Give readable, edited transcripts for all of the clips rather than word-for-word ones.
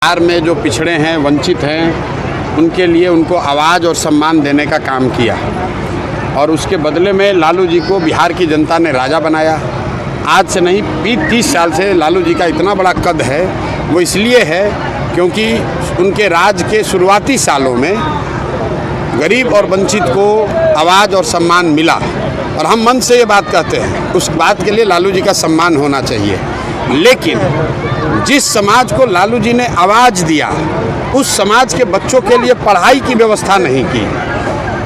बिहार में जो पिछड़े हैं, वंचित हैं, उनके लिए उनको आवाज़ और सम्मान देने का काम किया और उसके बदले में लालू जी को बिहार की जनता ने राजा बनाया। आज से नहीं, 30 साल से लालू जी का इतना बड़ा कद है, वो इसलिए है क्योंकि उनके राज के शुरुआती सालों में गरीब और वंचित को आवाज़ और सम्मान मिला और हम मन से ये बात कहते हैं, उस बात के लिए लालू जी का सम्मान होना चाहिए। लेकिन जिस समाज को लालू जी ने आवाज़ दिया, उस समाज के बच्चों के लिए पढ़ाई की व्यवस्था नहीं की।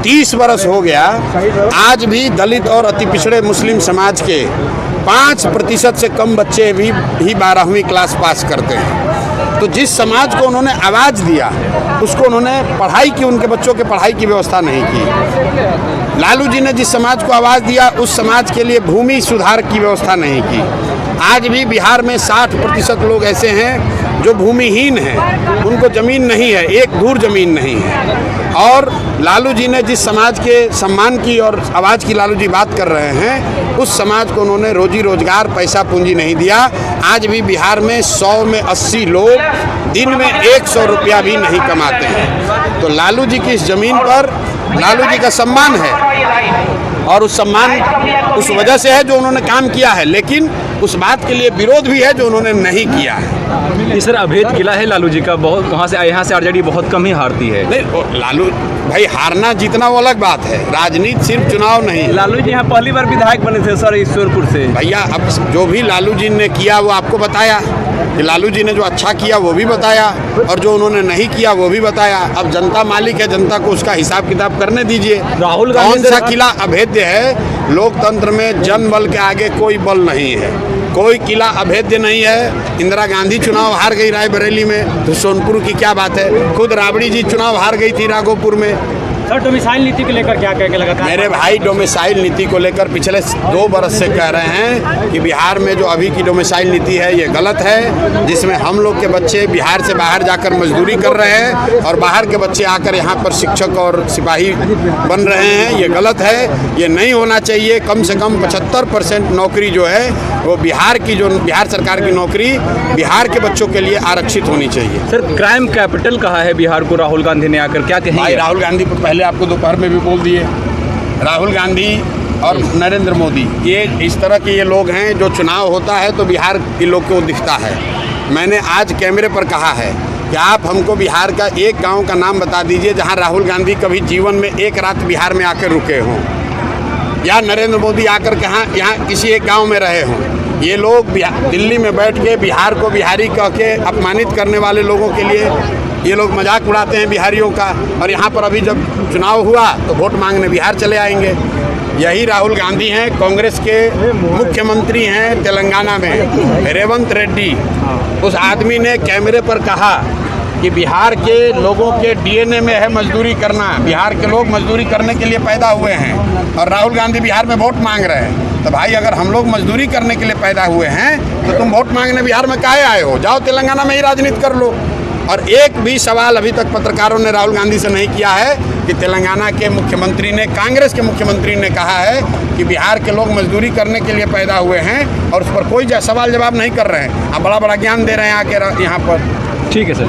30 बरस हो गया, आज भी दलित और अति पिछड़े मुस्लिम समाज के 5% से कम बच्चे भी 12वीं क्लास पास करते हैं। तो जिस समाज को उन्होंने आवाज़ दिया, उसको उन्होंने पढ़ाई की, उनके बच्चों के पढ़ाई की व्यवस्था नहीं की। लालू जी ने जिस समाज को आवाज़ दिया, उस समाज के लिए भूमि सुधार की व्यवस्था नहीं की। आज भी बिहार में 60% लोग ऐसे हैं जो भूमिहीन हैं, उनको ज़मीन नहीं है, एक धूर ज़मीन नहीं है। और लालू जी ने जिस समाज के सम्मान की और आवाज़ की लालू जी बात कर रहे हैं, उस समाज को उन्होंने रोजी रोजगार, पैसा पूंजी नहीं दिया। आज भी बिहार में 100 में 80 लोग दिन में 100 रुपया भी नहीं कमाते हैं। तो लालू जी की इस ज़मीन पर लालू जी का सम्मान है और उस सम्मान उस वजह से है जो उन्होंने काम किया है, लेकिन उस बात के लिए विरोध भी है जो उन्होंने नहीं किया है। सर, अभेद किला है लालू जी का, बहुत वहाँ से यहाँ से आरजेडी बहुत कम ही हारती है। नहीं, लालू भाई हारना जीतना वो अलग बात है, राजनीति सिर्फ चुनाव नहीं। लालू जी यहाँ पहली बार विधायक बने थे सर, ईश्वरपुर से। भैया अब जो भी लालू जी ने किया वो आपको बताया कि लालू जी ने जो अच्छा किया वो भी बताया और जो उन्होंने नहीं किया वो भी बताया। अब जनता मालिक है, जनता को उसका हिसाब किताब करने दीजिए। राहुल कौन सा किला अभेद्य है? लोकतंत्र में जनबल के आगे कोई बल नहीं है, कोई किला अभेद्य नहीं है। इंदिरा गांधी चुनाव हार गई रायबरेली में, तो सोनपुर की क्या बात है? खुद राबड़ी जी चुनाव हार गई थी राघोपुर में। सर, डोमिसाइल नीति को लेकर क्या कहने लगा? मेरे भाई, डोमिसाइल नीति को लेकर पिछले 2 बरस से कह रहे हैं कि बिहार में जो अभी की डोमिसाइल नीति है ये गलत है, जिसमें हम लोग के बच्चे बिहार से बाहर जाकर मजदूरी कर रहे हैं और बाहर के बच्चे आकर यहाँ पर शिक्षक और सिपाही बन रहे हैं। ये गलत है, ये नहीं होना चाहिए। कम से कम 75% नौकरी जो है वो बिहार की, जो बिहार सरकार की नौकरी बिहार के बच्चों के लिए आरक्षित होनी चाहिए। सर, क्राइम कैपिटल कहा है बिहार को राहुल गांधी ने आकर, क्या कहेंगे? राहुल गांधी पर पहले आपको दोपहर में भी बोल दिए, राहुल गांधी और नरेंद्र मोदी ये इस तरह के ये लोग हैं जो चुनाव होता है तो बिहार के लोग को दिखता है। मैंने आज कैमरे पर कहा है कि आप हमको बिहार का एक गांव का नाम बता दीजिए जहां राहुल गांधी कभी जीवन में एक रात बिहार में आकर रुके हों, या नरेंद्र मोदी आकर यहाँ किसी एक गांव में रहे हों। ये लोग दिल्ली में बैठ के बिहार को बिहारी कह के अपमानित करने वाले लोगों के लिए ये लोग मजाक उड़ाते हैं बिहारियों का। और यहाँ पर अभी जब चुनाव हुआ तो वोट मांगने बिहार चले आएंगे। यही राहुल गांधी हैं, कांग्रेस के मुख्यमंत्री हैं तेलंगाना में, रेवंत रेड्डी। उस आदमी ने कैमरे पर कहा कि बिहार के लोगों के डीएनए में है मजदूरी करना, बिहार के लोग मजदूरी करने के लिए पैदा हुए हैं और राहुल गांधी बिहार में वोट मांग रहे हैं। तो भाई, अगर हम लोग मजदूरी करने के लिए पैदा हुए हैं तो तुम वोट मांगने बिहार में काहे आए हो? जाओ तेलंगाना में ही राजनीति कर लो। और एक भी सवाल अभी तक पत्रकारों ने राहुल गांधी से नहीं किया है कि तेलंगाना के मुख्यमंत्री ने, कांग्रेस के मुख्यमंत्री ने कहा है कि बिहार के लोग मजदूरी करने के लिए पैदा हुए हैं और उस पर कोई सवाल जवाब नहीं कर रहे हैं। आप बड़ा बड़ा ज्ञान दे रहे हैं आके यहाँ पर। ठीक है सर।